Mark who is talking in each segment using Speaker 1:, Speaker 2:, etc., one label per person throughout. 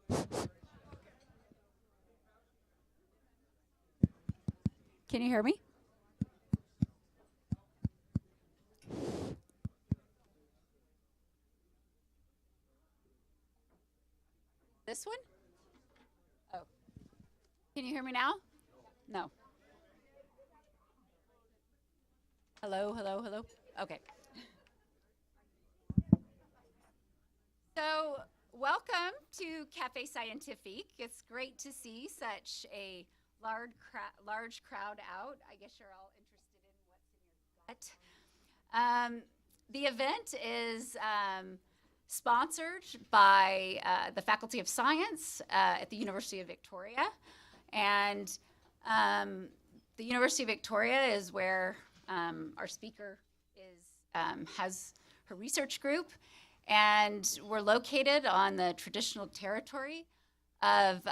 Speaker 1: Can you hear me? This one? Oh. Can you hear me now? No. Hello, hello, hello. Okay. So, welcome to Café Scientifique. It's great to see such a large crowd out. I guess you're all interested in what's in your gut. The event is sponsored by the Faculty of Science at the University of Victoria. And the University of Victoria is where our speaker has her research group. And we're located on the traditional territory of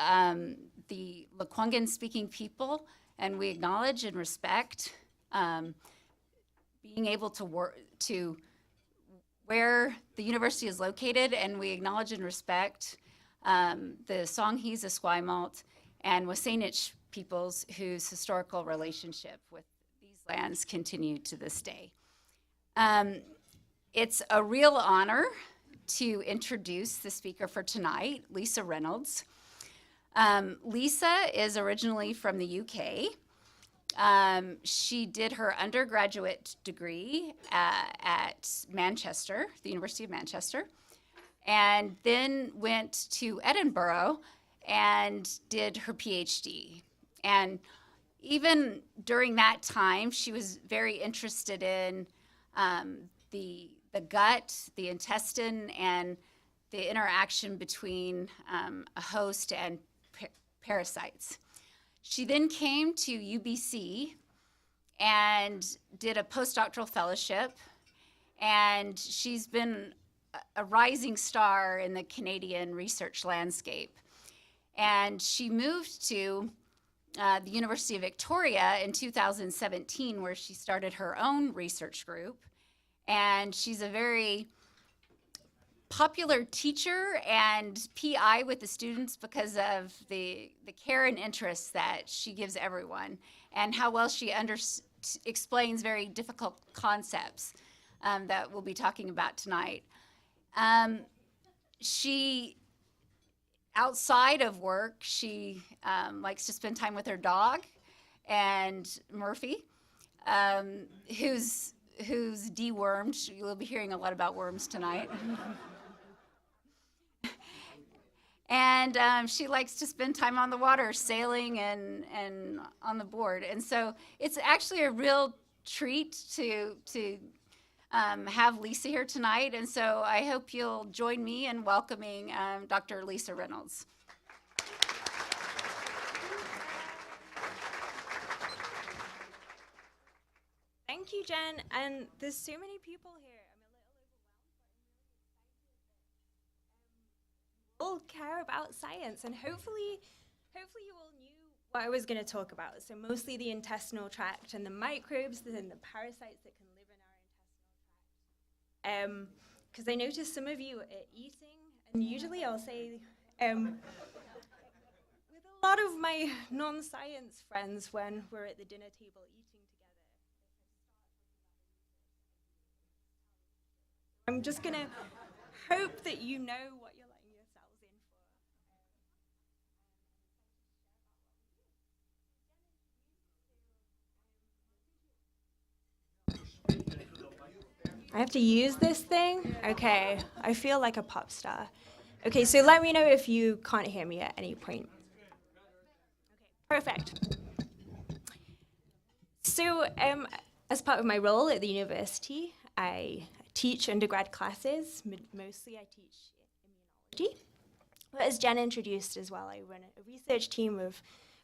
Speaker 1: the Lekwungen-speaking people, and we acknowledge and respect being able to work to where the university is located, and we acknowledge and respect the Songhees, Esquimalt, and Wasanich peoples whose historical relationship with these lands continue to this day. It's a real honor to introduce the speaker for tonight, Lisa Reynolds. Lisa is originally from the UK. She did her undergraduate degree at Manchester, the University of Manchester, and then went to Edinburgh and did her PhD. And even during that time, she was very interested in the gut, the intestine, and the interaction between a host and parasites. She then came to UBC and did a postdoctoral fellowship, and she's been a rising star in the Canadian research landscape. And she moved to the University of Victoria in 2017, where she started her own research group. And she's a very popular teacher and PI with the students because of the care and interest that she gives everyone and how well she explains very difficult concepts that we'll be talking about tonight. She, outside of work, she likes to spend time with her dog and Murphy, who's dewormed. You'll be hearing a lot about worms tonight. And she likes to spend time on the water, sailing and on the board. And so it's actually a real treat to have Lisa here tonight. And so I hope you'll join me in welcoming Dr. Lisa Reynolds.
Speaker 2: Thank you, Jen. And there's so many people here. I'm a little overwhelmed, but all care about science, and hopefully you all knew what I was going to talk about. So mostly the intestinal tract and the microbes and the parasites that can live in our intestinal tract. Because I noticed some of you are eating, and usually I'll say, with a lot of my non-science friends when we're at the dinner table eating, I'm just going to hope that you know what you're letting yourselves in for. I have to use this thing? Okay, I feel like a pop star. Okay, so let me know if you can't hear me at any point. Okay, perfect. So as part of my role at the university, I teach undergrad classes. Mostly I teach immunology. But as Jen introduced as well, I run a research team of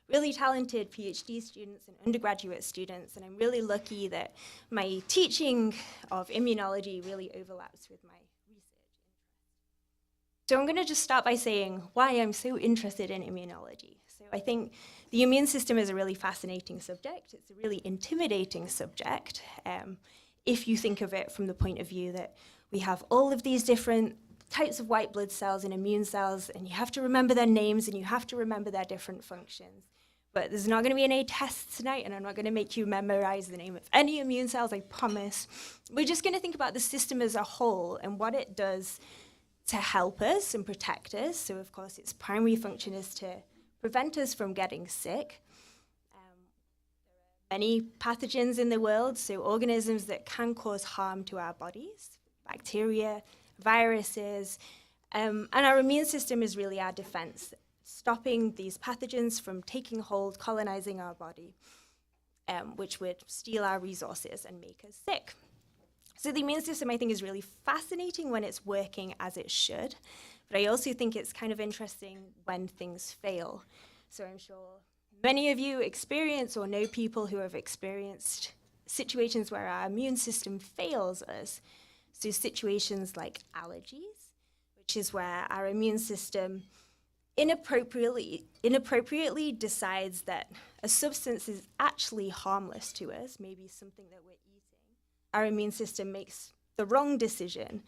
Speaker 2: really talented PhD students and undergraduate students, and I'm really lucky that my teaching of immunology really overlaps with my research interests. So I'm going to just start by saying why I'm so interested in immunology. So I think the immune system is a really fascinating subject. It's a really intimidating subject. If you think of it from the point of view that we have all of these different types of white blood cells and immune cells, and you have to remember their names and you have to remember their different functions. But there's not going to be any tests tonight, and I'm not going to make you memorize the name of any immune cells, I promise. We're just going to think about the system as a whole and what it does to help us and protect us. So, of course, its primary function is to prevent us from getting sick. Many pathogens in the world, so organisms that can cause harm to our bodies, bacteria, viruses, and our immune system is really our defense, stopping these pathogens from taking hold, colonizing our body, which would steal our resources and make us sick. So the immune system, I think, is really fascinating when it's working as it should, but I also think it's kind of interesting when things fail. So I'm sure many of you experience or know people who have experienced situations where our immune system fails us. So situations like allergies, which is where our immune system inappropriately decides that a substance is actually harmless to us, maybe something that we're eating. Our immune system makes the wrong decision,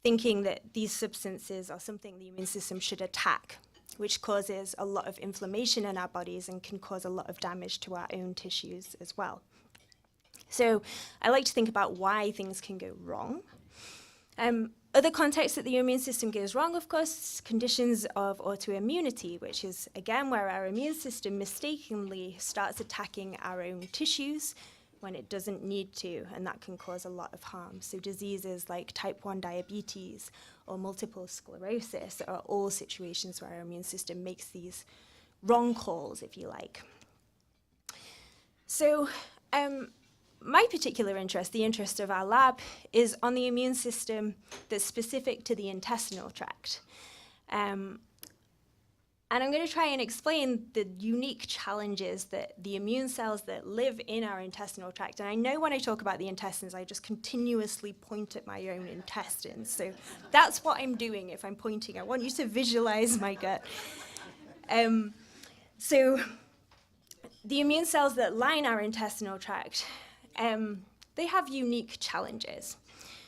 Speaker 2: thinking that these substances are something the immune system should attack, which causes a lot of inflammation in our bodies and can cause a lot of damage to our own tissues as well. So I like to think about why things can go wrong. Other contexts that the immune system goes wrong, of course, conditions of autoimmunity, which is, again, where our immune system mistakenly starts attacking our own tissues when it doesn't need to, and that can cause a lot of harm. So diseases like type 1 diabetes or multiple sclerosis are all situations where our immune system makes these wrong calls, if you like. So my particular interest, the interest of our lab, is on the immune system that's specific to the intestinal tract. And I'm going to try and explain the unique challenges that the immune cells that live in our intestinal tract, and I know when I talk about the intestines, I just continuously point at my own intestines. So that's what I'm doing if I'm pointing. I want you to visualize my gut. So the immune cells that line our intestinal tract, they have unique challenges.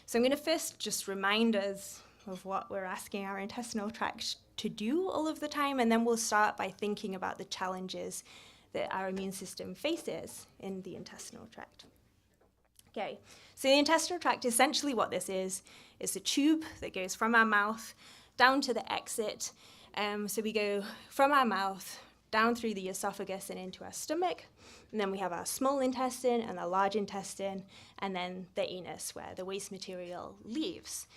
Speaker 2: So I'm going to first just remind us of what we're asking our intestinal tract to do all of the time, and then we'll start by thinking about the challenges that our immune system faces in the intestinal tract. Okay, so the intestinal tract, essentially what this is a tube that goes from our mouth down to the exit. So we go from our mouth down through the esophagus and into our stomach, and then we have our small intestine and the large intestine, and then the anus where the waste material leaves.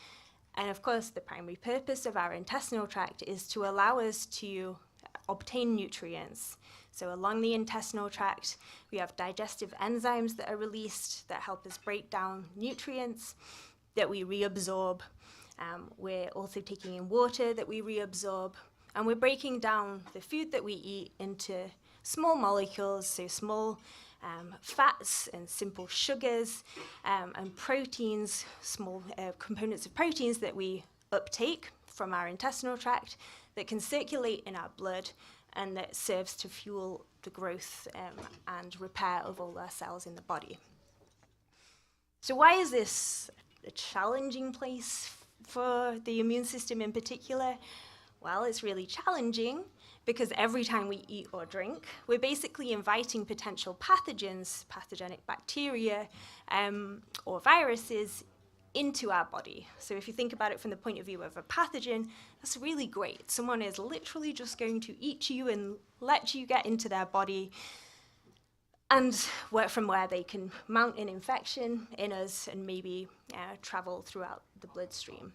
Speaker 2: And of course, the primary purpose of our intestinal tract is to allow us to obtain nutrients. So along the intestinal tract, we have digestive enzymes that are released that help us break down nutrients that we reabsorb. We're also taking in water that we reabsorb. And we're breaking down the food that we eat into small molecules, so small fats and simple sugars and proteins, small components of proteins that we uptake from our intestinal tract that can circulate in our blood and that serves to fuel the growth and repair of all our cells in the body. So why is this a challenging place for the immune system in particular? Well, it's really challenging because every time we eat or drink, we're basically inviting potential pathogens, pathogenic bacteria, or viruses into our body. So if you think about it from the point of view of a pathogen, that's really great. Someone is literally just going to eat you and let you get into their body, and from where they can mount an infection in us and maybe travel throughout the bloodstream.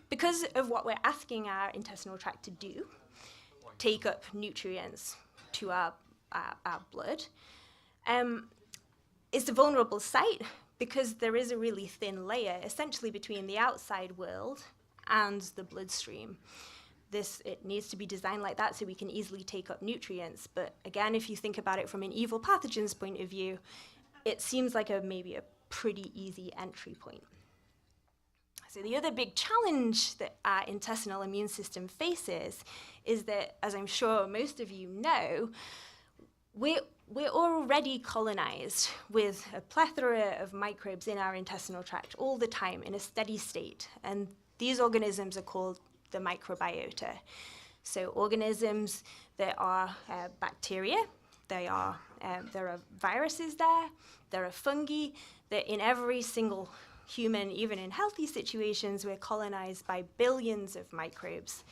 Speaker 2: Because of what we're asking our intestinal tract to do, take up nutrients to our blood, it's a vulnerable site because there is a really thin layer essentially between the outside world and the bloodstream. It needs to be designed like that so we can easily take up nutrients. But again, if you think about it from an evil pathogen's point of view, it seems like maybe a pretty easy entry point. So the other big challenge that our intestinal immune system faces is that, as I'm sure most of you know, we're already colonized with a plethora of microbes in our intestinal tract all the time in a steady state. And These organisms are called the microbiota. So organisms that are bacteria, there are viruses there are fungi, that in every single human, even in healthy situations, we're colonized by billions of microbes,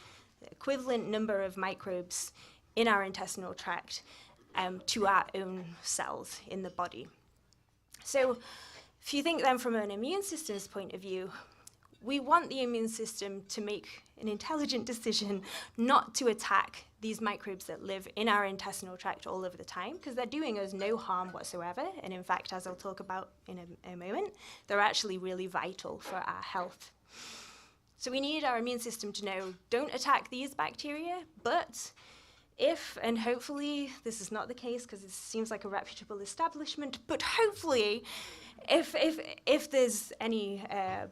Speaker 2: the equivalent number of microbes in our intestinal tract to our own cells in the body. So if you think then from an immune system's point of view, we want the immune system to make an intelligent decision not to attack these microbes that live in our intestinal tract all over the time, because they're doing us no harm whatsoever. And in fact, as I'll talk about in a moment, they're actually really vital for our health. So we need our immune system to know, don't attack these bacteria, but if, and hopefully this is not the case because it seems like a reputable establishment, but hopefully if there's any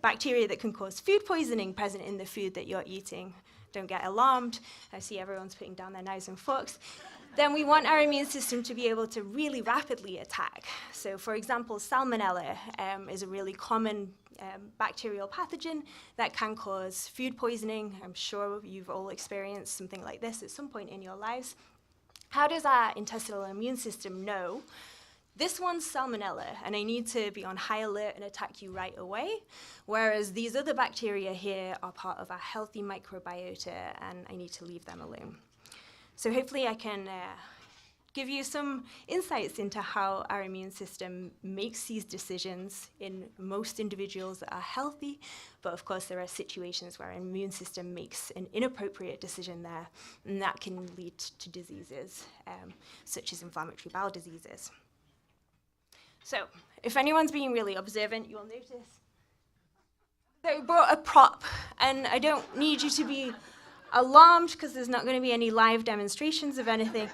Speaker 2: bacteria that can cause food poisoning present in the food that you're eating, don't get alarmed. I see everyone's putting down their knives and forks. Then we want our immune system to be able to really rapidly attack. So for example, salmonella is a really common bacterial pathogen that can cause food poisoning. I'm sure you've all experienced something like this at some point in your lives. How does our intestinal immune system know this one's salmonella, and I need to be on high alert and attack you right away, whereas these other bacteria here are part of our healthy microbiota, and I need to leave them alone? So hopefully I can give you some insights into how our immune system makes these decisions in most individuals that are healthy, but of course there are situations where our immune system makes an inappropriate decision there, and that can lead to diseases, such as inflammatory bowel diseases. So, if anyone's being really observant, you'll notice that I brought a prop, and I don't need you to be alarmed because there's not going to be any live demonstrations of anything,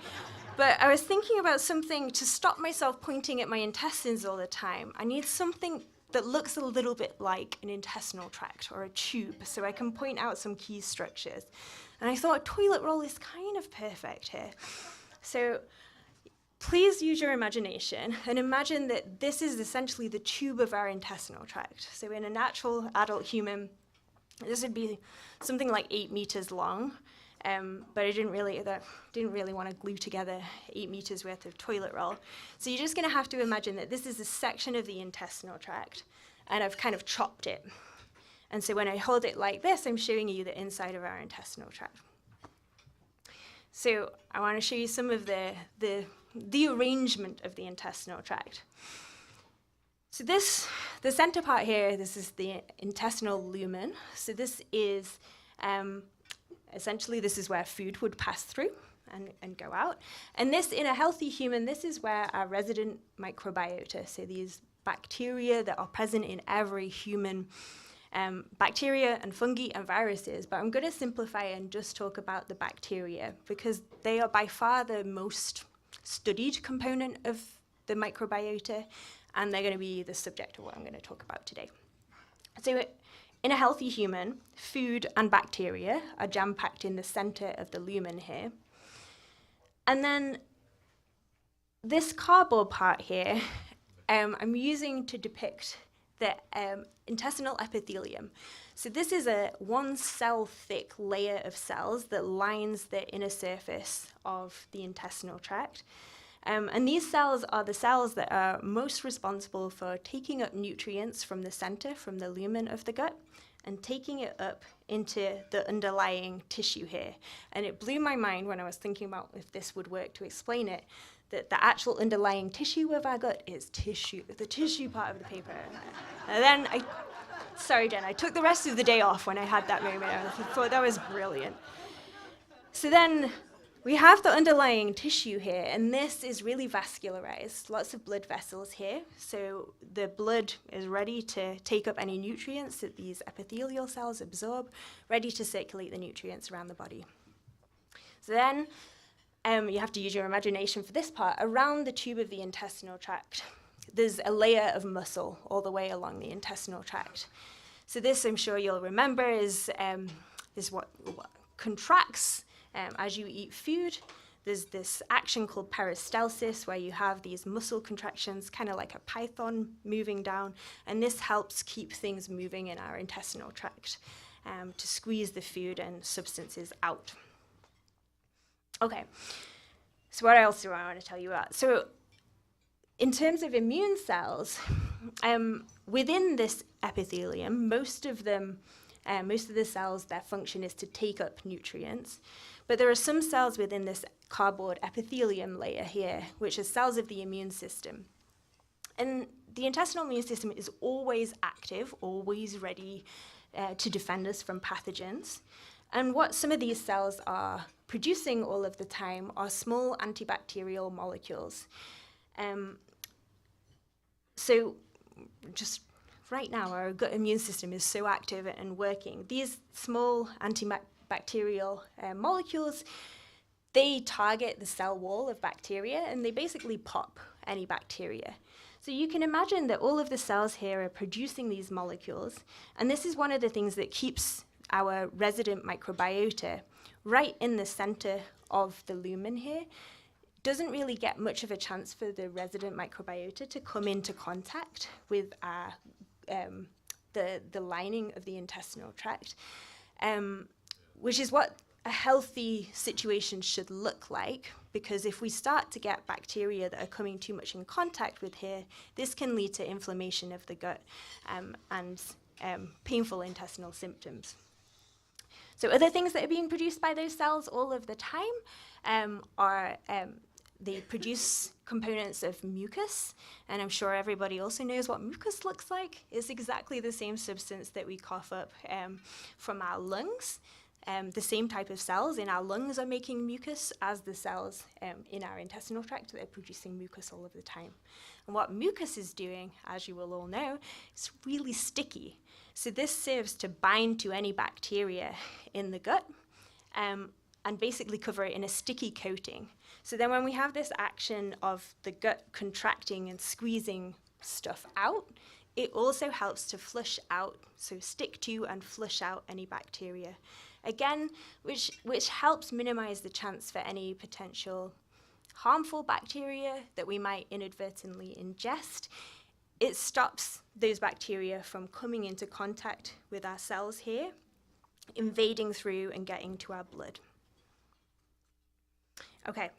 Speaker 2: but I was thinking about something to stop myself pointing at my intestines all the time. I need something that looks a little bit like an intestinal tract or a tube, so I can point out some key structures. And I thought a toilet roll is kind of perfect here. So, please use your imagination and imagine that this is essentially the tube of our intestinal tract. So in a natural adult human, this would be something like 8 meters long, but I didn't really want to glue together 8 meters worth of toilet roll. So you're just going to have to imagine that this is a section of the intestinal tract, and I've kind of chopped it. And so when I hold it like this, I'm showing you the inside of our intestinal tract. So I want to show you some of the arrangement of the intestinal tract. So the center part here, this is the intestinal lumen. So this is, essentially this is where food would pass through and go out. And this, in a healthy human, this is where our resident microbiota, so these bacteria that are present in every human, bacteria and fungi and viruses, but I'm going to simplify and just talk about the bacteria because they are by far the most studied component of the microbiota, and they're going to be the subject of what I'm going to talk about today. So in a healthy human, food and bacteria are jam-packed in the center of the lumen here. And then this cardboard part here, I'm using to depict the intestinal epithelium. So this is a 1 cell thick layer of cells that lines the inner surface of the intestinal tract. And these cells are the cells that are most responsible for taking up nutrients from the center, from the lumen of the gut, and taking it up into the underlying tissue here. And it blew my mind when I was thinking about if this would work to explain it, that the actual underlying tissue of our gut is tissue, the tissue part of the paper. And then sorry Jen, I took the rest of the day off when I had that moment. I thought that was brilliant. So then we have the underlying tissue here, and this is really vascularized, lots of blood vessels here. So the blood is ready to take up any nutrients that these epithelial cells absorb, ready to circulate the nutrients around the body. So then you have to use your imagination for this part. Around the tube of the intestinal tract, there's a layer of muscle all the way along the intestinal tract. So this, I'm sure you'll remember, is what contracts as you eat food. There's this action called peristalsis, where you have these muscle contractions, kind of like a python moving down, and this helps keep things moving in our intestinal tract. to squeeze the food and substances out. Okay, so what else do I want to tell you about? So in terms of immune cells, within this epithelium, most of the cells, their function is to take up nutrients. But there are some cells within this cardboard epithelium layer here, which are cells of the immune system. And the intestinal immune system is always active, always ready to defend us from pathogens. And what some of these cells are producing all of the time are small antibacterial molecules. So just right now, our gut immune system is so active and working. These small antibacterial molecules, they target the cell wall of bacteria, and they basically pop any bacteria. So you can imagine that all of the cells here are producing these molecules, and this is one of the things that keeps our resident microbiota right in the center of the lumen here. Doesn't really get much of a chance for the resident microbiota to come into contact with the lining of the intestinal tract, which is what a healthy situation should look like, because if we start to get bacteria that are coming too much in contact with here, this can lead to inflammation of the gut and painful intestinal symptoms. So other things that are being produced by those cells all of the time are they produce components of mucus, and I'm sure everybody also knows what mucus looks like. It's exactly the same substance that we cough up from our lungs. The same type of cells in our lungs are making mucus as the cells in our intestinal tract that are producing mucus all of the time. And what mucus is doing, as you will all know, it's really sticky. So this serves to bind to any bacteria in the gut and basically cover it in a sticky coating. So then when we have this action of the gut contracting and squeezing stuff out, it also helps to flush out, so stick to and flush out any bacteria. Again, which helps minimize the chance for any potential harmful bacteria that we might inadvertently ingest. It stops those bacteria from coming into contact with our cells here, invading through and getting to our blood. Okay,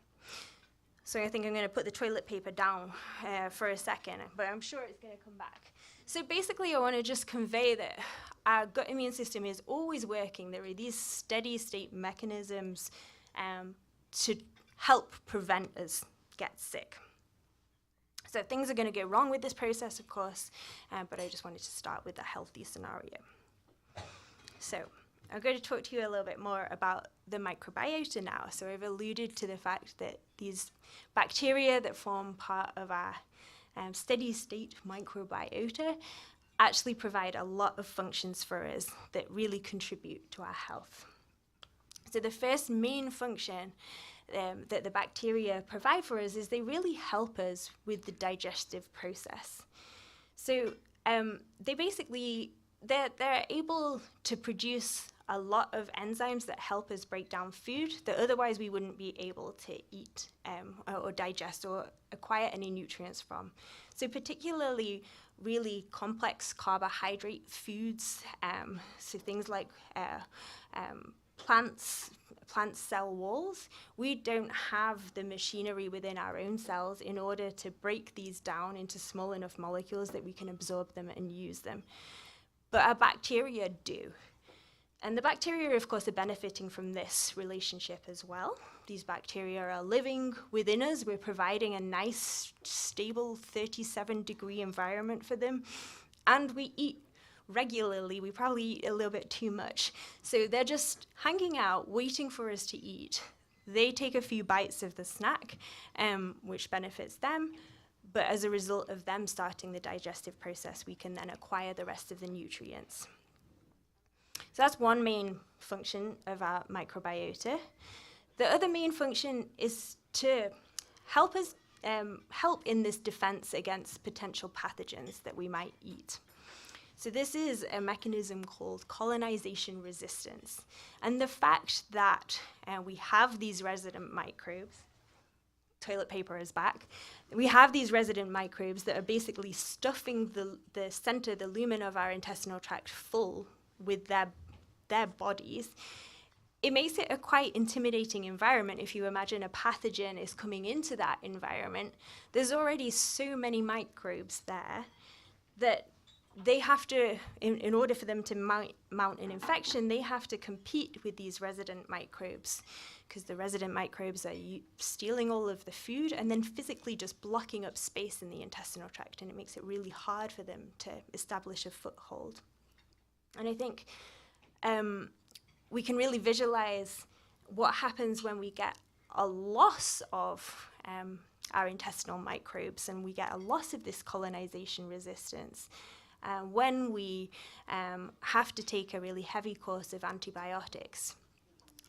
Speaker 2: so I think I'm going to put the toilet paper down for a second, but I'm sure it's going to come back. So basically, I want to just convey that our gut immune system is always working. There are these steady state mechanisms to help prevent us get sick. So things are going to go wrong with this process, of course, but I just wanted to start with a healthy scenario. So I'm going to talk to you a little bit more about the microbiota now. So I've alluded to the fact that these bacteria that form part of our steady state microbiota actually provide a lot of functions for us that really contribute to our health. So the first main function that the bacteria provide for us is they really help us with the digestive process. So they're able to produce a lot of enzymes that help us break down food that otherwise we wouldn't be able to eat or digest or acquire any nutrients from. So particularly really complex carbohydrate foods, so things like plant cell walls, we don't have the machinery within our own cells in order to break these down into small enough molecules that we can absorb them and use them. But our bacteria do. And the bacteria, of course, are benefiting from this relationship as well. These bacteria are living within us. We're providing a nice, stable 37-degree environment for them. And we eat regularly. We probably eat a little bit too much. So they're just hanging out, waiting for us to eat. They take a few bites of the snack, which benefits them. But as a result of them starting the digestive process, we can then acquire the rest of the nutrients. So that's one main function of our microbiota. The other main function is to help us help in this defense against potential pathogens that we might eat. So this is a mechanism called colonization resistance. And the fact that we have these resident microbes, toilet paper is back, we have these resident microbes that are basically stuffing the center, the lumen of our intestinal tract full with their their bodies, it makes it a quite intimidating environment. If you imagine a pathogen is coming into that environment, there's already so many microbes there that they have to, in order for them to mount an infection, they have to compete with these resident microbes, because the resident microbes are stealing all of the food and then physically just blocking up space in the intestinal tract, and it makes it really hard for them to establish a foothold. And I think we can really visualize what happens when we get a loss of our intestinal microbes and we get a loss of this colonization resistance. When we have to take a really heavy course of antibiotics.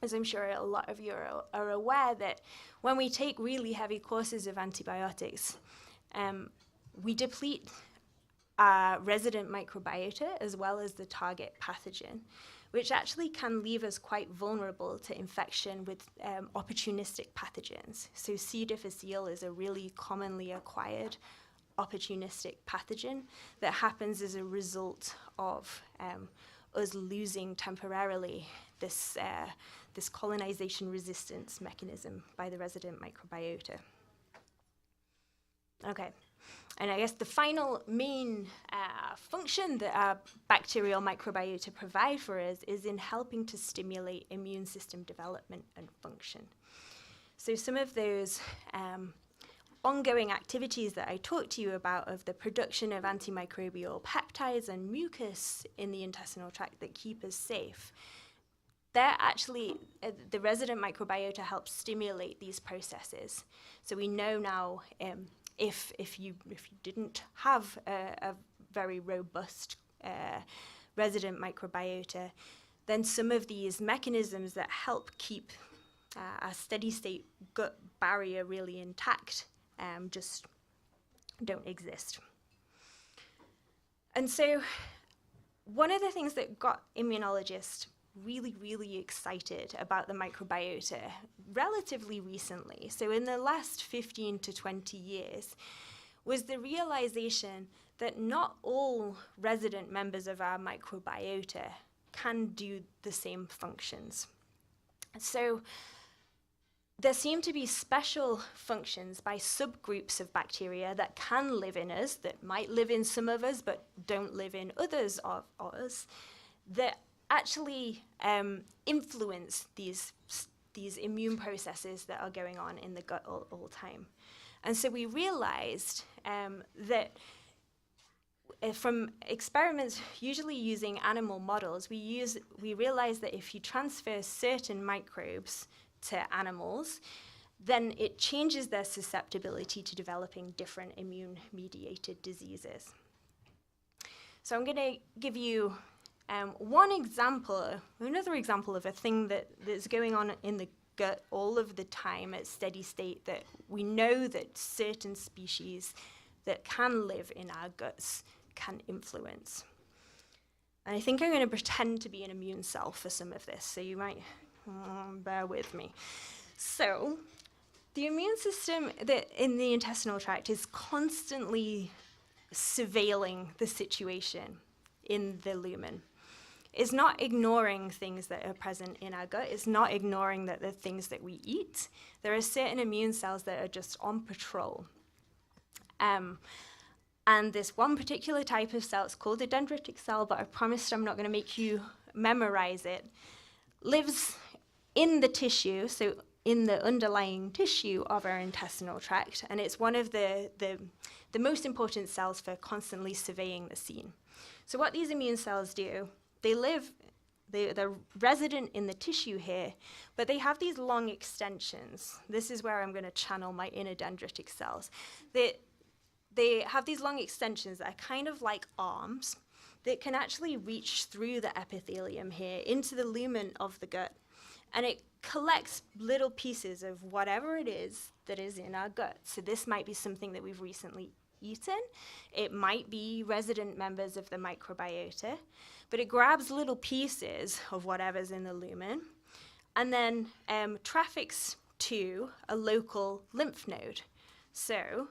Speaker 2: As I'm sure a lot of you are aware, that when we take really heavy courses of antibiotics, we deplete our resident microbiota as well as the target pathogen, which actually can leave us quite vulnerable to infection with opportunistic pathogens. So C. difficile is a really commonly acquired opportunistic pathogen that happens as a result of us losing temporarily this colonization resistance mechanism by the resident microbiota. Okay, and I guess the final main function that our bacterial microbiota provide for us is in helping to stimulate immune system development and function. So some of those ongoing activities that I talked to you about of the production of antimicrobial peptides and mucus in the intestinal tract that keep us safe, they're actually, the resident microbiota helps stimulate these processes. So we know now if you didn't have a very robust resident microbiota, then some of these mechanisms that help keep a steady state gut barrier really intact just don't exist. And so one of the things that got immunologists really, really excited about the microbiota relatively recently, so in the last 15 to 20 years, was the realization that not all resident members of our microbiota can do the same functions. So there seem to be special functions by subgroups of bacteria that can live in us, that might live in some of us but don't live in others of us, that actually influence these immune processes that are going on in the gut all the time. And so we realized that from experiments usually using animal models, we realized that if you transfer certain microbes to animals, then it changes their susceptibility to developing different immune-mediated diseases. So I'm going to give you another example of a thing that's going on in the gut all of the time at steady state that we know that certain species that can live in our guts can influence. And I think I'm going to pretend to be an immune cell for some of this, so you might bear with me. So the immune system that in the intestinal tract is constantly surveilling the situation in the lumen. It's not ignoring things that are present in our gut. It's not ignoring the things that we eat. There are certain immune cells that are just on patrol. And this one particular type of cell, it's called a dendritic cell, but I promised I'm not going to make you memorize it, lives in the tissue, so in the underlying tissue of our intestinal tract, and it's one of the most important cells for constantly surveying the scene. So what these immune cells do, they're resident in the tissue here, but they have these long extensions. This is where I'm going to channel my inner dendritic cells. They have these long extensions that are kind of like arms that can actually reach through the epithelium here into the lumen of the gut. And it collects little pieces of whatever it is that is in our gut. So this might be something that we've recently eaten. It might be resident members of the microbiota, but it grabs little pieces of whatever's in the lumen and then traffics to a local lymph node. So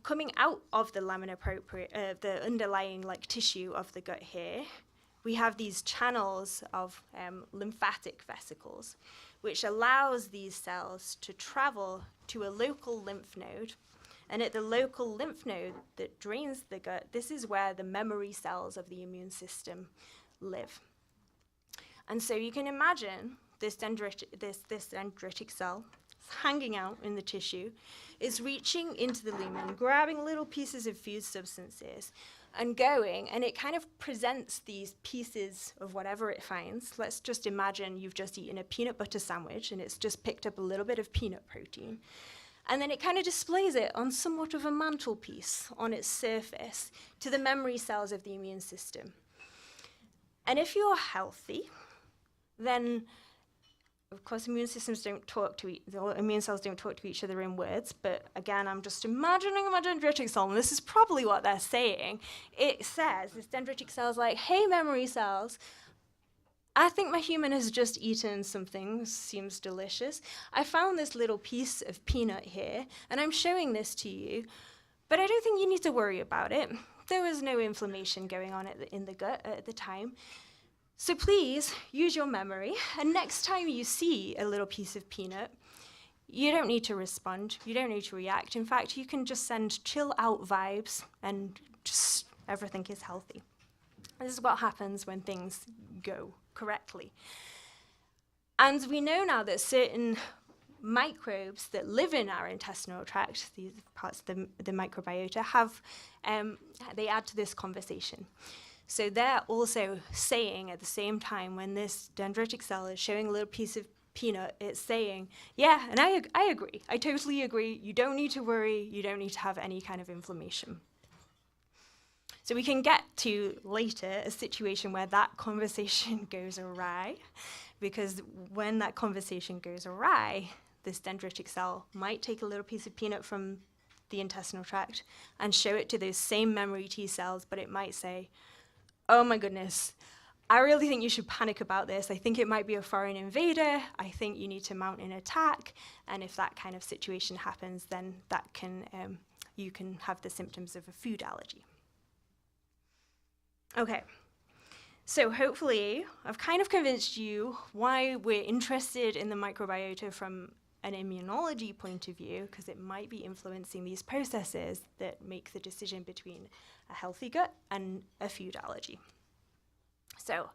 Speaker 2: coming out of the lamina propria, the underlying tissue of the gut here, we have these channels of lymphatic vesicles, which allows these cells to travel to a local lymph node. And at the local lymph node that drains the gut, this is where the memory cells of the immune system live. And so you can imagine this dendritic cell hanging out in the tissue is reaching into the lumen, grabbing little pieces of food substances and going, and it kind of presents these pieces of whatever it finds. Let's just imagine you've just eaten a peanut butter sandwich and it's just picked up a little bit of peanut protein. And then it kind of displays it on somewhat of a mantelpiece on its surface to the memory cells of the immune system. And if you're healthy, then of course immune cells don't talk to each other in words, but again, I'm just imagining my dendritic cell, and this is probably what they're saying. It says, this dendritic cell is like, hey memory cells, I think my human has just eaten something, seems delicious. I found this little piece of peanut here, and I'm showing this to you, but I don't think you need to worry about it. There was no inflammation going on in the gut at the time. So please use your memory, and next time you see a little piece of peanut, you don't need to respond, you don't need to react. In fact, you can just send chill out vibes and just everything is healthy. This is what happens when things go correctly. And we know now that certain microbes that live in our intestinal tract, these parts of the microbiota, they add to this conversation. So they're also saying at the same time, when this dendritic cell is showing a little piece of peanut, it's saying, yeah, and I agree. I totally agree. You don't need to worry. You don't need to have any kind of inflammation. So we can get to later a situation where that conversation goes awry, because when that conversation goes awry, this dendritic cell might take a little piece of peanut from the intestinal tract and show it to those same memory T cells, but it might say, oh my goodness, I really think you should panic about this. I think it might be a foreign invader. I think you need to mount an attack. And if that kind of situation happens, then that can you can have the symptoms of a food allergy. Okay, so hopefully I've kind of convinced you why we're interested in the microbiota from an immunology point of view, because it might be influencing these processes that make the decision between a healthy gut and a food allergy. So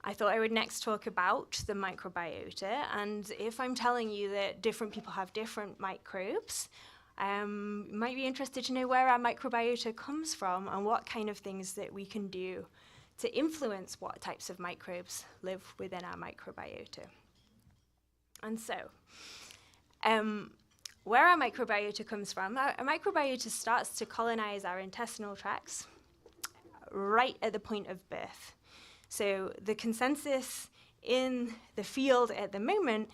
Speaker 2: I thought I would next talk about the microbiota, and if I'm telling you that different people have different microbes, you might be interested to know where our microbiota comes from and what kind of things that we can do to influence what types of microbes live within our microbiota. And so, where our microbiota comes from, our microbiota starts to colonize our intestinal tracts right at the point of birth. So the consensus in the field at the moment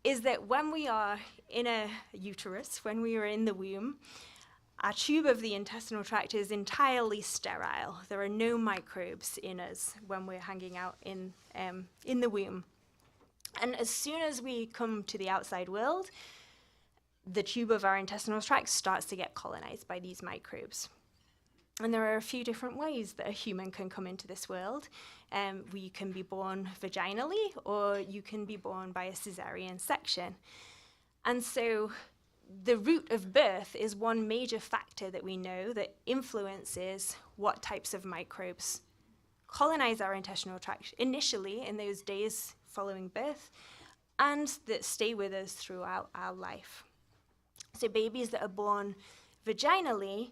Speaker 2: is that when we are in a uterus, when we are in the womb, our tube of the intestinal tract is entirely sterile. There are no microbes in us when we're hanging out in the womb. And as soon as we come to the outside world, the tube of our intestinal tract starts to get colonized by these microbes. And there are a few different ways that a human can come into this world. We can be born vaginally, or you can be born by a cesarean section. And so the route of birth is one major factor that we know that influences what types of microbes colonize our intestinal tract initially in those days following birth, and that stay with us throughout our life. So babies that are born vaginally,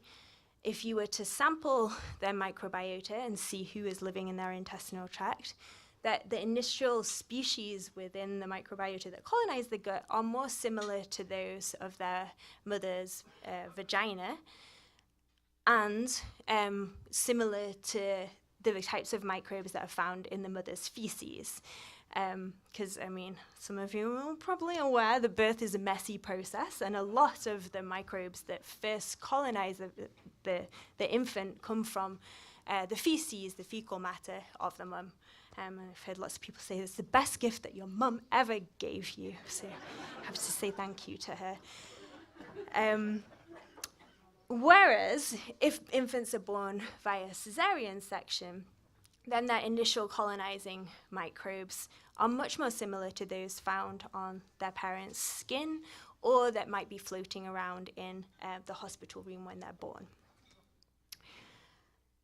Speaker 2: if you were to sample their microbiota and see who is living in their intestinal tract, that the initial species within the microbiota that colonize the gut are more similar to those of their mother's vagina, and similar to the types of microbes that are found in the mother's feces. Because, I mean, some of you are probably aware that birth is a messy process, and a lot of the microbes that first colonize the infant come from the feces, the fecal matter of the mum. And I've heard lots of people say it's the best gift that your mum ever gave you. So I have to say thank you to her. Whereas if infants are born via cesarean section, then their initial colonizing microbes are much more similar to those found on their parents' skin or that might be floating around in the hospital room when they're born.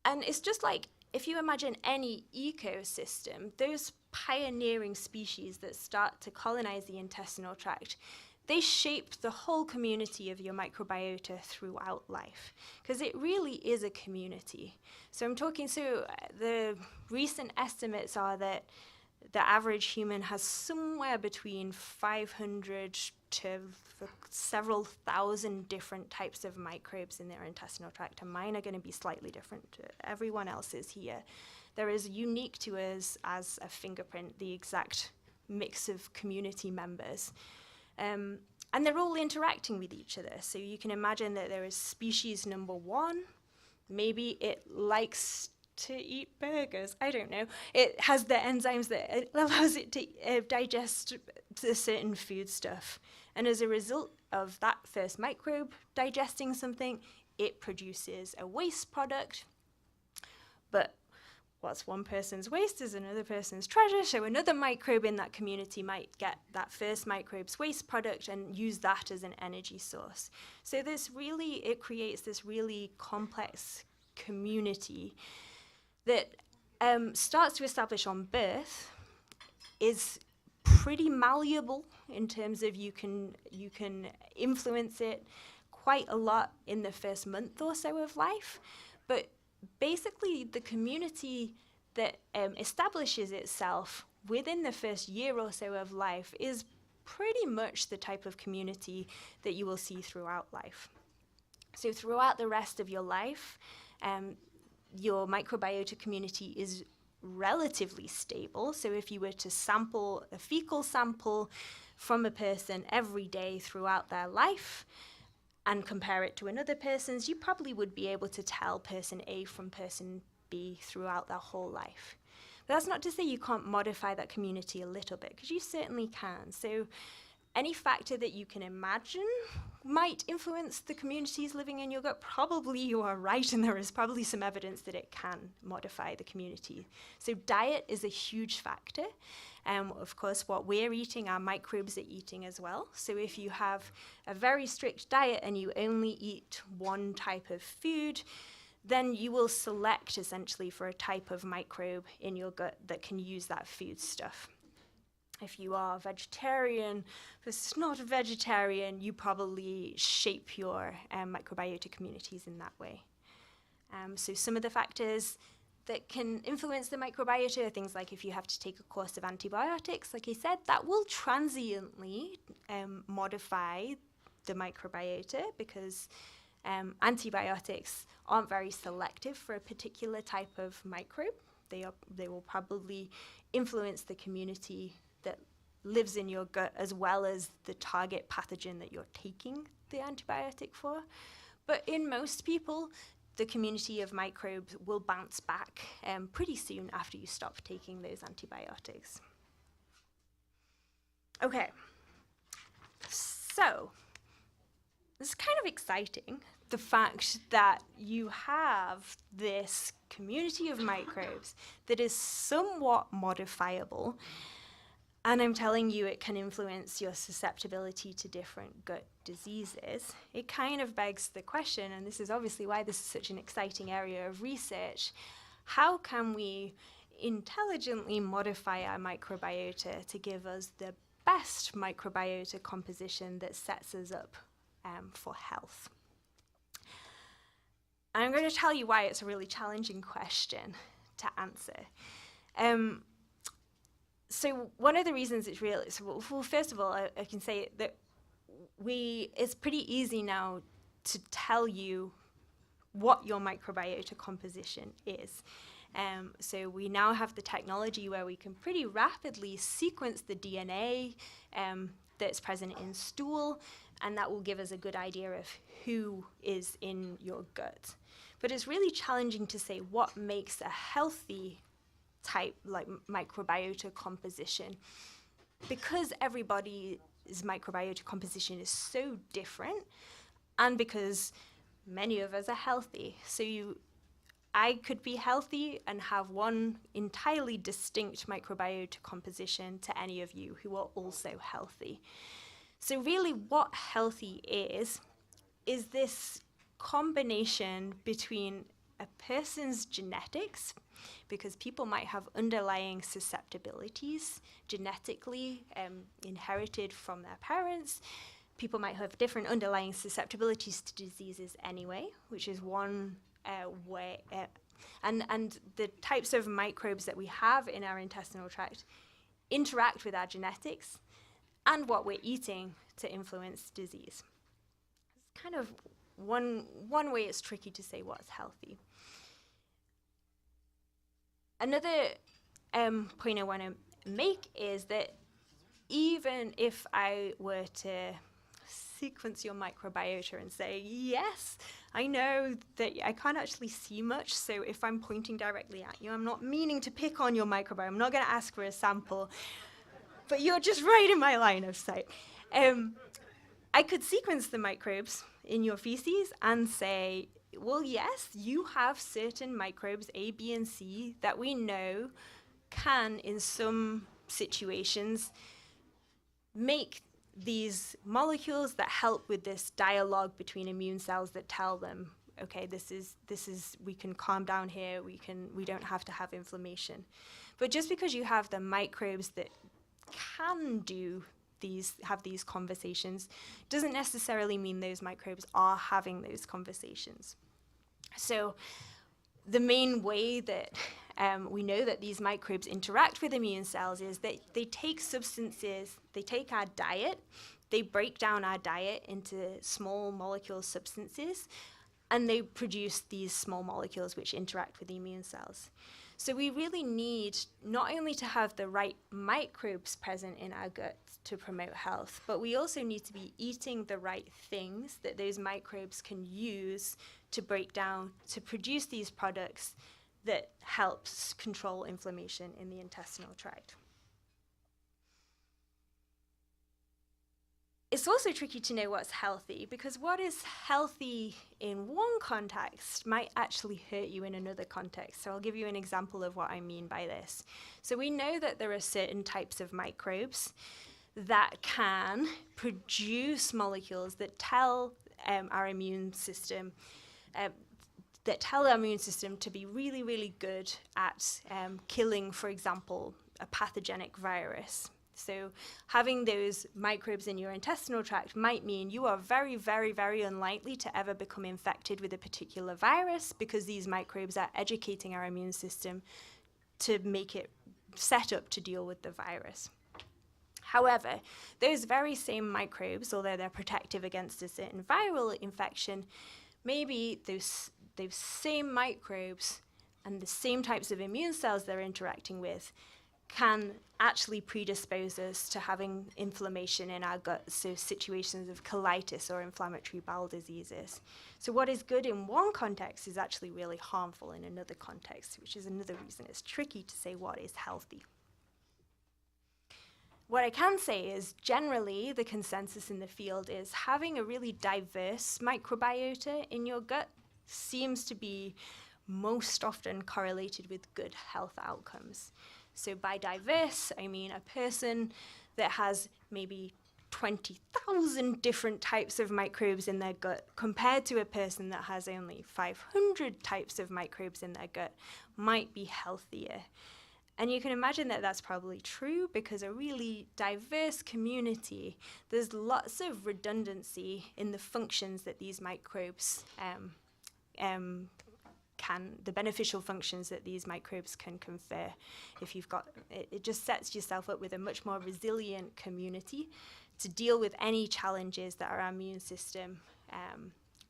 Speaker 2: And it's just like if you imagine any ecosystem, those pioneering species that start to colonize the intestinal tract, they shape the whole community of your microbiota throughout life, because it really is a community. So the recent estimates are that the average human has somewhere between 500 to several thousand different types of microbes in their intestinal tract, and mine are going to be slightly different to everyone else's here. There is unique to us as a fingerprint, the exact mix of community members. And they're all interacting with each other. So you can imagine that there is species number one. Maybe it likes to eat burgers. I don't know. It has the enzymes that allows it to digest a certain food stuff. And as a result of that first microbe digesting something, it produces a waste product. But what's one person's waste is another person's treasure, so another microbe in that community might get that first microbe's waste product and use that as an energy source. So it creates this really complex community that starts to establish on birth, is pretty malleable in terms of you can influence it quite a lot in the first month or so of life, but basically, the community that establishes itself within the first year or so of life is pretty much the type of community that you will see throughout life. So throughout the rest of your life, your microbiota community is relatively stable. So if you were to sample a fecal sample from a person every day throughout their life, and compare it to another person's, you probably would be able to tell person A from person B throughout their whole life. But that's not to say you can't modify that community a little bit, because you certainly can. So any factor that you can imagine might influence the communities living in your gut, probably you are right, and there is probably some evidence that it can modify the community. So diet is a huge factor. Of course, what we're eating, our microbes are eating as well. So if you have a very strict diet and you only eat one type of food, then you will select essentially for a type of microbe in your gut that can use that food stuff. If you are vegetarian versus not vegetarian, you probably shape your microbiota communities in that way. So some of the factors that can influence the microbiota are things like if you have to take a course of antibiotics, like I said, that will transiently modify the microbiota, because antibiotics aren't very selective for a particular type of microbe. They will probably influence the community that lives in your gut as well as the target pathogen that you're taking the antibiotic for. But in most people, the community of microbes will bounce back pretty soon after you stop taking those antibiotics. Okay, so it's kind of exciting, the fact that you have this community of microbes that is somewhat modifiable. And I'm telling you, it can influence your susceptibility to different gut diseases. It kind of begs the question, and this is obviously why this is such an exciting area of research, how can we intelligently modify our microbiota to give us the best microbiota composition that sets us up for health? And I'm going to tell you why it's a really challenging question to answer. So one of the reasons it's real is, well, first of all, I can say that it's pretty easy now to tell you what your microbiota composition is. So we now have the technology where we can pretty rapidly sequence the DNA that's present in stool, and that will give us a good idea of who is in your gut. But it's really challenging to say what makes a healthy type, like microbiota composition, because everybody's microbiota composition is so different, and because many of us are healthy. So I could be healthy and have one entirely distinct microbiota composition to any of you who are also healthy. So really what healthy is this combination between a person's genetics, because people might have underlying susceptibilities genetically inherited from their parents. People might have different underlying susceptibilities to diseases anyway, which is one way. And the types of microbes that we have in our intestinal tract interact with our genetics and what we're eating to influence disease. It's kind of one way it's tricky to say what's healthy. Another point I want to make is that even if I were to sequence your microbiota and say, yes, I know that I can't actually see much, so if I'm pointing directly at you, I'm not meaning to pick on your microbiome. I'm not going to ask for a sample, but you're just right in my line of sight. I could sequence the microbes in your feces and say, well, yes, you have certain microbes, A, B, and C, that we know can, in some situations, make these molecules that help with this dialogue between immune cells that tell them, okay, this is we can calm down here, we don't have to have inflammation. But just because you have the microbes that can have these conversations doesn't necessarily mean those microbes are having those conversations. So the main way that we know that these microbes interact with immune cells is that they take substances, they take our diet, they break down our diet into small molecule substances, and they produce these small molecules which interact with the immune cells. So we really need not only to have the right microbes present in our gut to promote health, but we also need to be eating the right things that those microbes can use to break down, to produce these products that helps control inflammation in the intestinal tract. It's also tricky to know what's healthy, because what is healthy in one context might actually hurt you in another context. So I'll give you an example of what I mean by this. So we know that there are certain types of microbes that can produce molecules that tell our immune system to be really, really good at killing, for example, a pathogenic virus. So having those microbes in your intestinal tract might mean you are very, very, very unlikely to ever become infected with a particular virus, because these microbes are educating our immune system to make it set up to deal with the virus. However, those very same microbes, although they're protective against a certain viral infection, maybe those same microbes and the same types of immune cells they're interacting with can actually predispose us to having inflammation in our gut, so situations of colitis or inflammatory bowel diseases. So what is good in one context is actually really harmful in another context, which is another reason it's tricky to say what is healthy. What I can say is generally the consensus in the field is having a really diverse microbiota in your gut seems to be most often correlated with good health outcomes. So by diverse, I mean a person that has maybe 20,000 different types of microbes in their gut compared to a person that has only 500 types of microbes in their gut might be healthier. And you can imagine that that's probably true, because a really diverse community, there's lots of redundancy in the functions that these microbes the beneficial functions that these microbes can confer. If you've got, it just sets yourself up with a much more resilient community to deal with any challenges that our immune system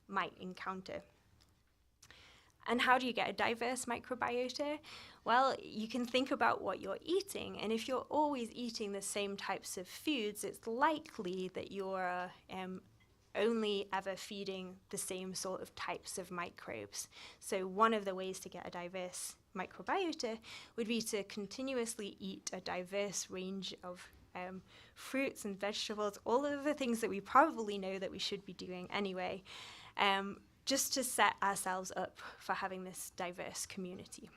Speaker 2: might encounter. And how do you get a diverse microbiota? Well, you can think about what you're eating, and if you're always eating the same types of foods, it's likely that you're only ever feeding the same sort of types of microbes. So one of the ways to get a diverse microbiota would be to continuously eat a diverse range of fruits and vegetables, all of the things that we probably know that we should be doing anyway, just to set ourselves up for having this diverse community.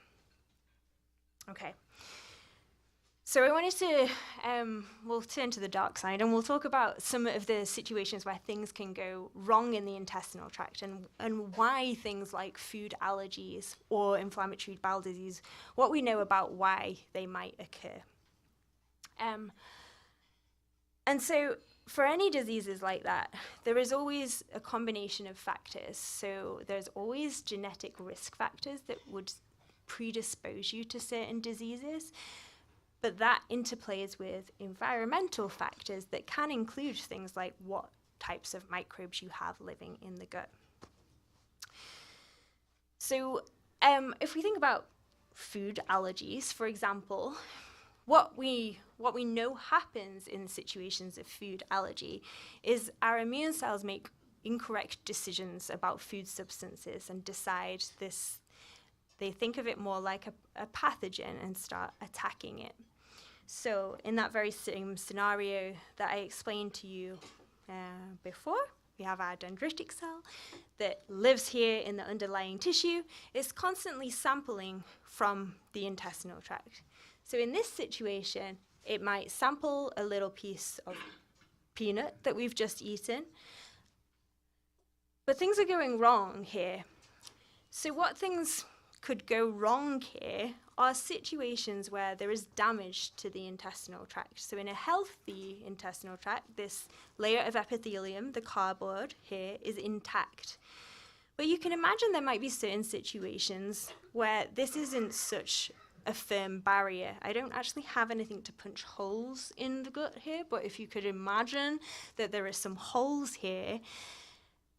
Speaker 2: Okay. So I wanted to, we'll turn to the dark side, and we'll talk about some of the situations where things can go wrong in the intestinal tract, and why things like food allergies or inflammatory bowel disease, what we know about why they might occur. And so for any diseases like that, there is always a combination of factors. So there's always genetic risk factors that would predispose you to certain diseases. But that interplays with environmental factors that can include things like what types of microbes you have living in the gut. So if we think about food allergies, for example, what we know happens in situations of food allergy is our immune cells make incorrect decisions about food substances and decide this. They think of it more like a pathogen and start attacking it. So in that very same scenario that I explained to you before, we have our dendritic cell that lives here in the underlying tissue. It's constantly sampling from the intestinal tract. So in this situation, it might sample a little piece of peanut that we've just eaten. But things are going wrong here. So what things could go wrong here are situations where there is damage to the intestinal tract. So in a healthy intestinal tract, this layer of epithelium, the cardboard here, is intact. But you can imagine there might be certain situations where this isn't such a firm barrier. I don't actually have anything to punch holes in the gut here, but if you could imagine that there are some holes here,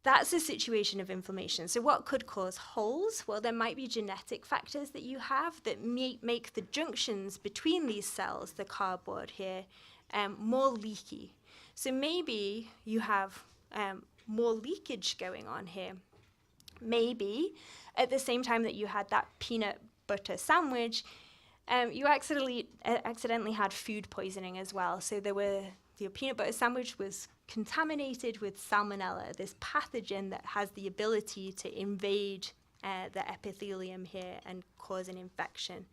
Speaker 2: that's a situation of inflammation. So what could cause holes? Well, there might be genetic factors that you have that make the junctions between these cells, the cardboard here, more leaky. So maybe you have more leakage going on here. Maybe at the same time that you had that peanut butter sandwich, you accidentally had food poisoning as well. So your peanut butter sandwich was contaminated with salmonella, this pathogen that has the ability to invade the epithelium here and cause an infection.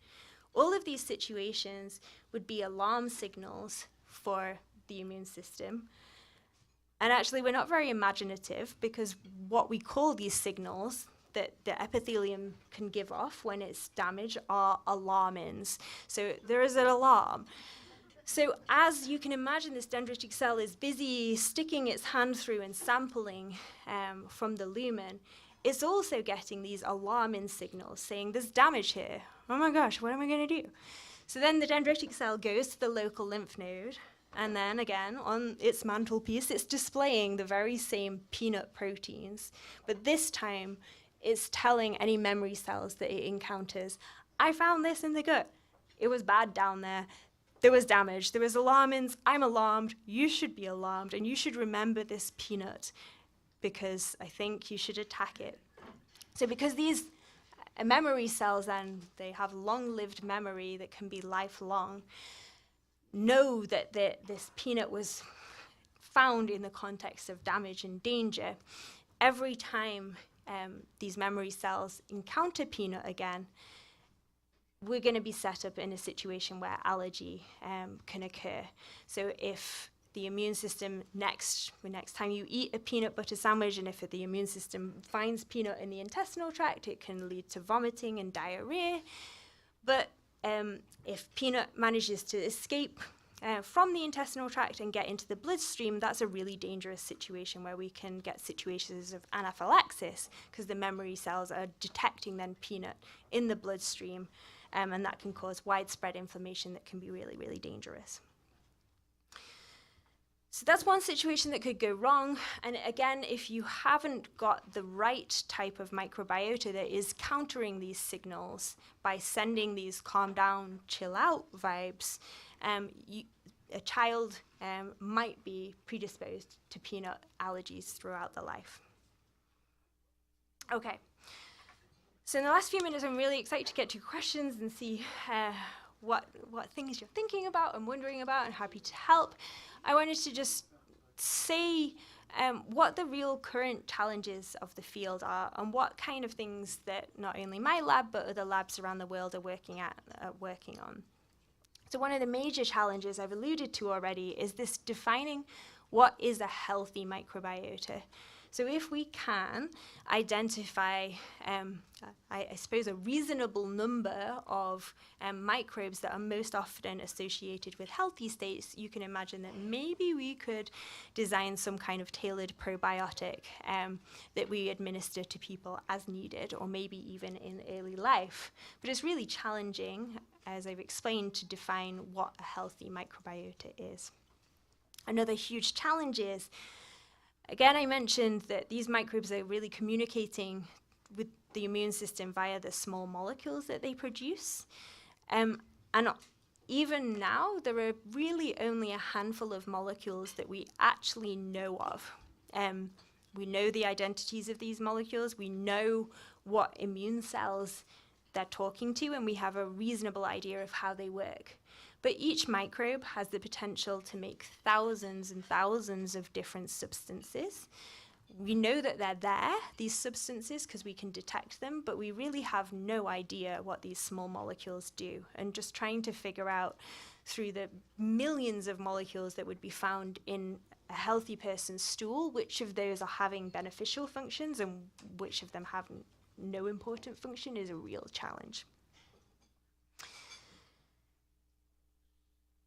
Speaker 2: All of these situations would be alarm signals for the immune system. And actually, we're not very imaginative, because what we call these signals that the epithelium can give off when it's damaged are alarmins. So there is an alarm. So as you can imagine, this dendritic cell is busy sticking its hand through and sampling from the lumen. It's also getting these alarming signals saying there's damage here. Oh my gosh, what am I going to do? So then the dendritic cell goes to the local lymph node, and then again on its mantelpiece, it's displaying the very same peanut proteins. But this time, it's telling any memory cells that it encounters, I found this in the gut. It was bad down there. There was damage, there was alarmins, I'm alarmed, you should be alarmed, and you should remember this peanut because I think you should attack it. So because these memory cells then, they have long-lived memory that can be lifelong, know that this peanut was found in the context of damage and danger. Every time these memory cells encounter peanut again, we're going to be set up in a situation where allergy can occur. So if the immune system next time you eat a peanut butter sandwich, and if the immune system finds peanut in the intestinal tract, it can lead to vomiting and diarrhea. But if peanut manages to escape from the intestinal tract and get into the bloodstream, that's a really dangerous situation where we can get situations of anaphylaxis, because the memory cells are detecting then peanut in the bloodstream. And that can cause widespread inflammation that can be really, really dangerous. So that's one situation that could go wrong. And again, if you haven't got the right type of microbiota that is countering these signals by sending these calm down, chill out vibes, a child might be predisposed to peanut allergies throughout their life. Okay. So in the last few minutes, I'm really excited to get to questions and see what things you're thinking about and wondering about, and happy to help. I wanted to just say what the real current challenges of the field are and what kind of things that not only my lab but other labs around the world are working on. So one of the major challenges I've alluded to already is this defining what is a healthy microbiota. So if we can identify, I suppose, a reasonable number of microbes that are most often associated with healthy states, you can imagine that maybe we could design some kind of tailored probiotic that we administer to people as needed, or maybe even in early life. But it's really challenging, as I've explained, to define what a healthy microbiota is. Another huge challenge is, again, I mentioned that these microbes are really communicating with the immune system via the small molecules that they produce. And even now, there are really only a handful of molecules that we actually know of. We know the identities of these molecules, we know what immune cells they're talking to, and we have a reasonable idea of how they work. But each microbe has the potential to make thousands and thousands of different substances. We know that they're there, these substances, because we can detect them, but we really have no idea what these small molecules do. And just trying to figure out through the millions of molecules that would be found in a healthy person's stool, which of those are having beneficial functions and which of them have no important function is a real challenge.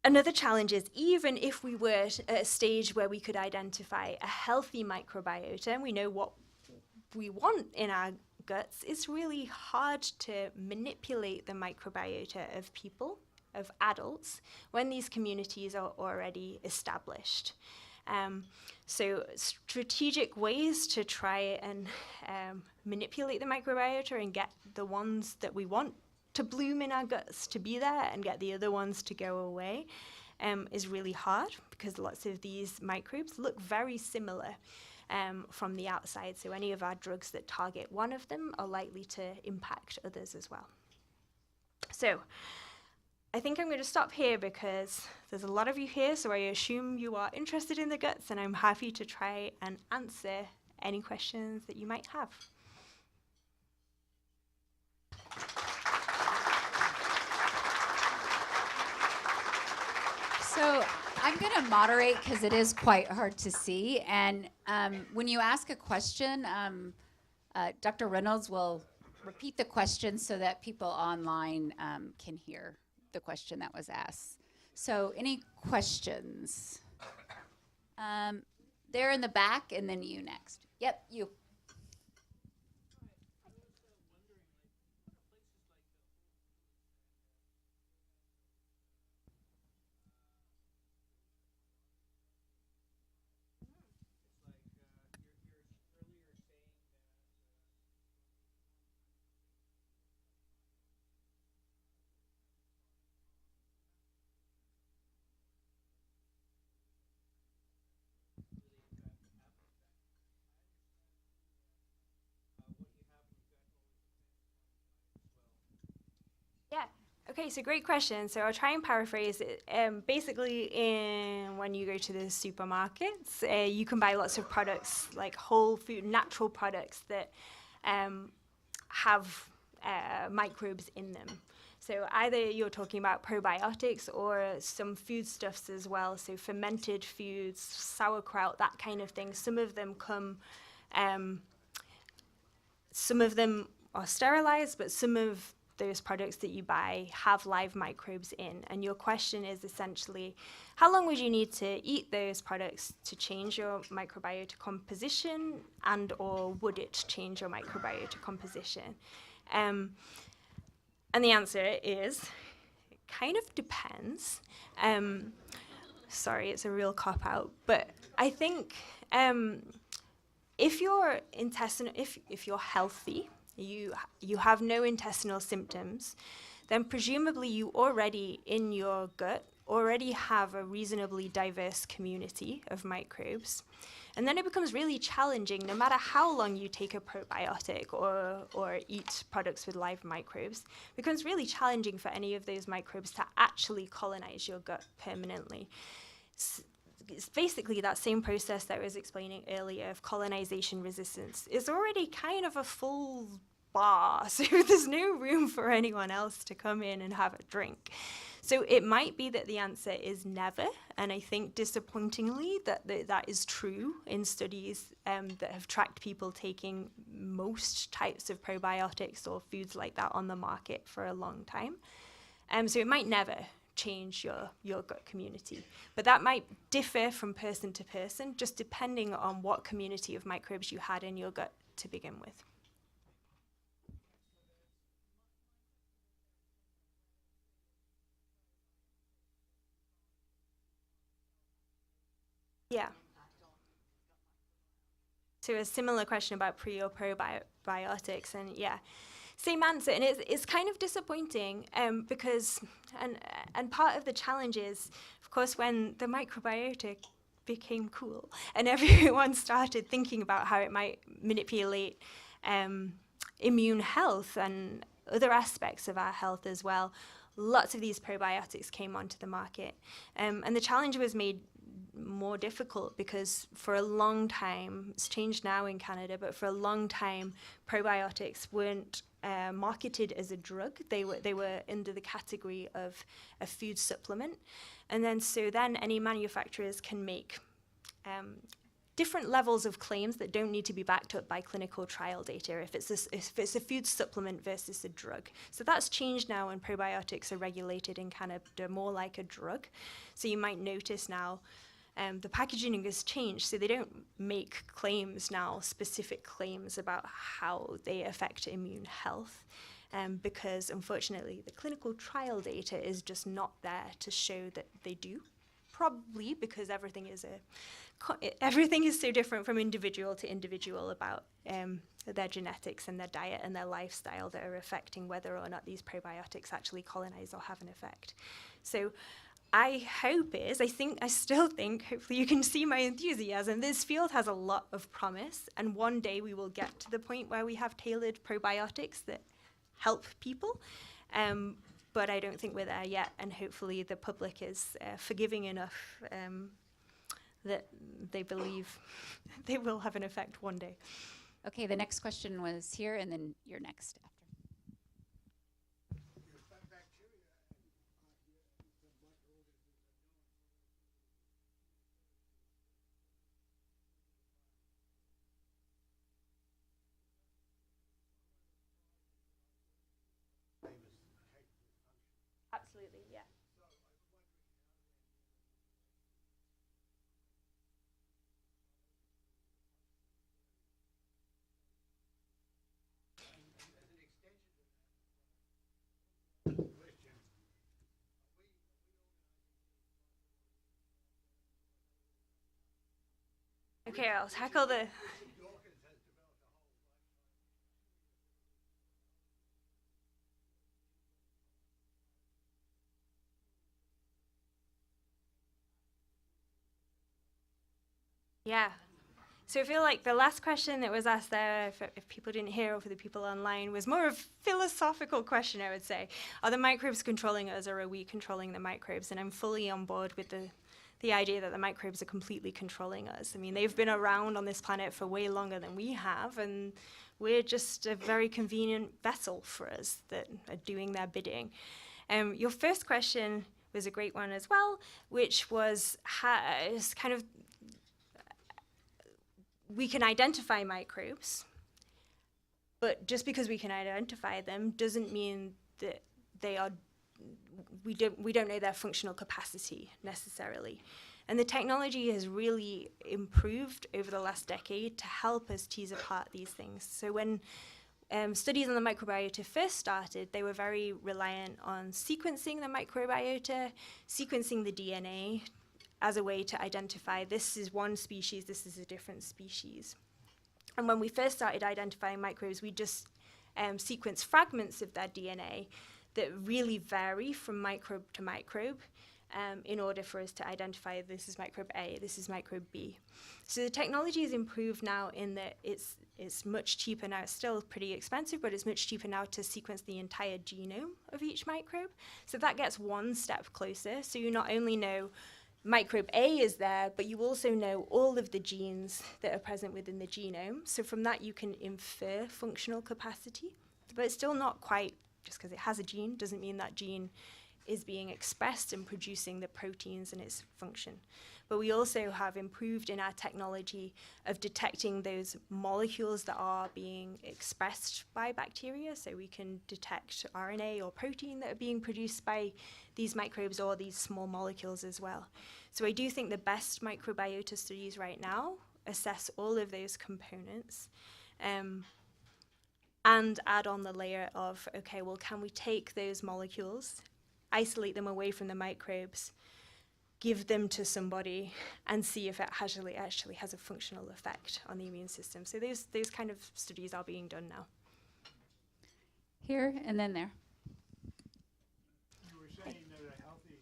Speaker 2: Another challenge is, even if we were at a stage where we could identify a healthy microbiota and we know what we want in our guts, it's really hard to manipulate the microbiota of people, of adults, when these communities are already established. So strategic ways to try and manipulate the microbiota and get the ones that we want to bloom in our guts to be there and get the other ones to go away is really hard, because lots of these microbes look very similar from the outside. So any of our drugs that target one of them are likely to impact others as well. So I think I'm going to stop here because there's a lot of you here, so I assume you are interested in the guts, and I'm happy to try and answer any questions that you might have.
Speaker 1: So I'm going to moderate because it is quite hard to see. And when you ask a question, Dr. Reynolds will repeat the question so that people online can hear the question that was asked. So any questions? There in the back, and then you next. Yep, you.
Speaker 2: Yeah. Okay, so great question. So I'll try and paraphrase it. Basically, when you go to the supermarkets, you can buy lots of products, like whole food, natural products that have microbes in them. So either you're talking about probiotics or some foodstuffs as well, so fermented foods, sauerkraut, that kind of thing. Some of them are sterilized, but some of those products that you buy have live microbes in. And your question is essentially, how long would you need to eat those products to change your microbiota composition, and or would it change your microbiota composition? And the answer is, it kind of depends. Sorry, it's a real cop-out, but I think if you're healthy, you have no intestinal symptoms, then presumably you already, in your gut, already have a reasonably diverse community of microbes. And then it becomes really challenging, no matter how long you take a probiotic or eat products with live microbes, it becomes really challenging for any of those microbes to actually colonize your gut permanently. it's basically that same process that I was explaining earlier of colonization resistance is already kind of a full bar, so there's no room for anyone else to come in and have a drink. So it might be that the answer is never, and I think disappointingly that is true in studies that have tracked people taking most types of probiotics or foods like that on the market for a long time. So it might never change your gut community, but that might differ from person to person, just depending on what community of microbes you had in your gut to begin with. Yeah. So a similar question about pre or probiotics, and yeah, same answer. And it's kind of disappointing because, and part of the challenge is, of course, when the microbiota became cool and everyone started thinking about how it might manipulate immune health and other aspects of our health as well, lots of these probiotics came onto the market. And the challenge was made more difficult because for a long time, it's changed now in Canada, but for a long time, probiotics weren't marketed as a drug. They were under the category of a food supplement. And then any manufacturers can make different levels of claims that don't need to be backed up by clinical trial data if it's a food supplement versus a drug. So that's changed now, and probiotics are regulated in Canada more like a drug. So you might notice now the packaging has changed, so they don't make claims now, specific claims about how they affect immune health, because unfortunately the clinical trial data is just not there to show that they do. Probably because everything is so different from individual to individual about their genetics and their diet and their lifestyle that are affecting whether or not these probiotics actually colonize or have an effect. So I still think, hopefully you can see my enthusiasm, this field has a lot of promise, and one day we will get to the point where we have tailored probiotics that help people. But I don't think we're there yet, and hopefully the public is forgiving enough that they believe they will have an effect one day.
Speaker 1: Okay, the next question was here, and then you're next after.
Speaker 2: Absolutely, yeah. Okay, I'll tackle the... Yeah. So I feel like the last question that was asked there, if people didn't hear, or for the people online, was more of a philosophical question, I would say. Are the microbes controlling us, or are we controlling the microbes? And I'm fully on board with the idea that the microbes are completely controlling us. I mean, they've been around on this planet for way longer than we have, and we're just a very convenient vessel for us that are doing their bidding. Your first question was a great one as well, which was kind of, we can identify microbes, but just because we can identify them doesn't mean that we don't know their functional capacity necessarily. And the technology has really improved over the last decade to help us tease apart these things. So when studies on the microbiota first started, they were very reliant on sequencing the microbiota, sequencing the DNA, as a way to identify this is one species, this is a different species. And when we first started identifying microbes, we just sequenced fragments of their DNA that really vary from microbe to microbe in order for us to identify this is microbe A, this is microbe B. So the technology has improved now in that it's much cheaper now. It's still pretty expensive, but it's much cheaper now to sequence the entire genome of each microbe. So that gets one step closer. So you not only know microbe A is there, but you also know all of the genes that are present within the genome. So from that, you can infer functional capacity. But it's still not quite, just because it has a gene, doesn't mean that gene is being expressed and producing the proteins in its function. But we also have improved in our technology of detecting those molecules that are being expressed by bacteria. So we can detect RNA or protein that are being produced by these microbes or these small molecules as well. So I do think the best microbiota studies right now assess all of those components and add on the layer of, okay, well, can we take those molecules, isolate them away from the microbes, give them to somebody, and see if it actually has a functional effect on the immune system. So those kind of studies are being done now.
Speaker 1: Here and then there.
Speaker 3: You were saying that a healthy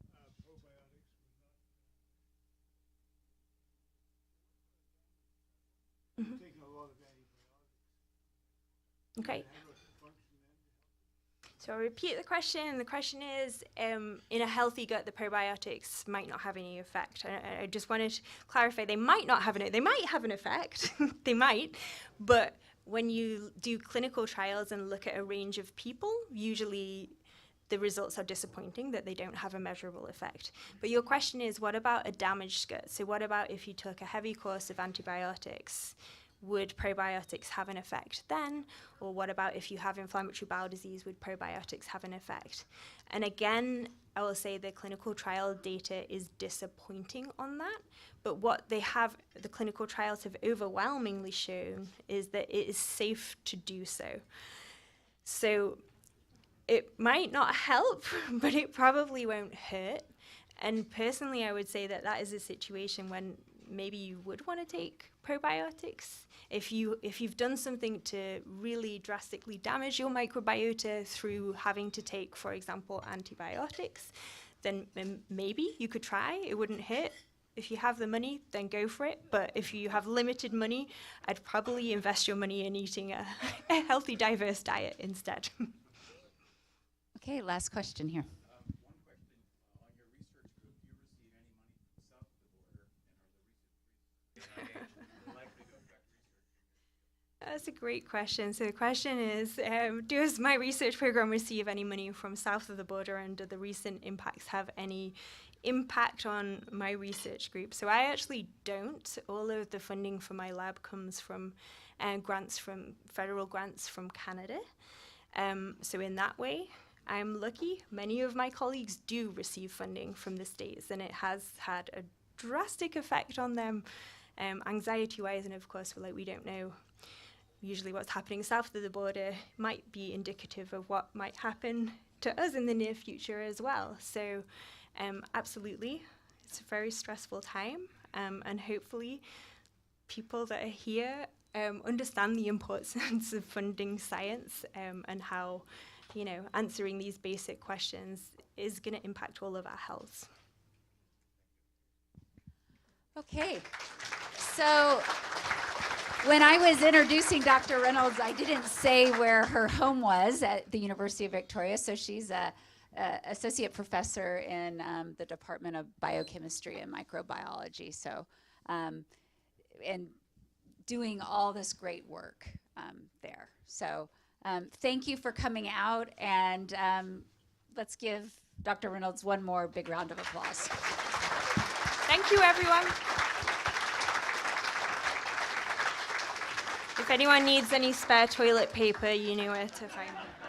Speaker 3: probiotics would not taking a lot of antibiotics.
Speaker 2: Okay. So I'll repeat the question. The question is, in a healthy gut, the probiotics might not have any effect. I just wanted to clarify, they might not have they might have an effect, they might, but when you do clinical trials and look at a range of people, usually the results are disappointing, that they don't have a measurable effect. But your question is, what about a damaged gut? So what about if you took a heavy course of antibiotics? Would probiotics have an effect then? Or what about if you have inflammatory bowel disease, would probiotics have an effect? And again, I will say the clinical trial data is disappointing on that, but what they have, the clinical trials have overwhelmingly shown is that it is safe to do so. So it might not help, but it probably won't hurt. And personally, I would say that that is a situation when maybe you would want to take probiotics. If you've done something to really drastically damage your microbiota through having to take, for example, antibiotics, then maybe you could try. It wouldn't hurt. If you have the money, then go for it. But if you have limited money, I'd probably invest your money in eating a healthy, diverse diet instead.
Speaker 1: Okay, last question here.
Speaker 4: One question, on your research group, do you receive any money from south of the border, and are the recent likely to affect research?
Speaker 2: That's a great question. So the question is, does my research program receive any money from south of the border, and do the recent impacts have any impact on my research group? So I actually don't. All of the funding for my lab comes from federal grants from Canada. So in that way, I'm lucky. Many of my colleagues do receive funding from the States, and it has had a drastic effect on them, anxiety-wise, and of course, we don't know usually what's happening south of the border might be indicative of what might happen to us in the near future as well. So absolutely, it's a very stressful time, and hopefully people that are here understand the importance of funding science, and how answering these basic questions is going to impact all of our health.
Speaker 1: Okay, so when I was introducing Dr. Reynolds, I didn't say where her home was at the University of Victoria. So she's a associate professor in the Department of Biochemistry and Microbiology. So, and doing all this great work there. So thank you for coming out, and let's give Dr. Reynolds one more big round of applause.
Speaker 2: Thank you, everyone. If anyone needs any spare toilet paper, you know where to find me.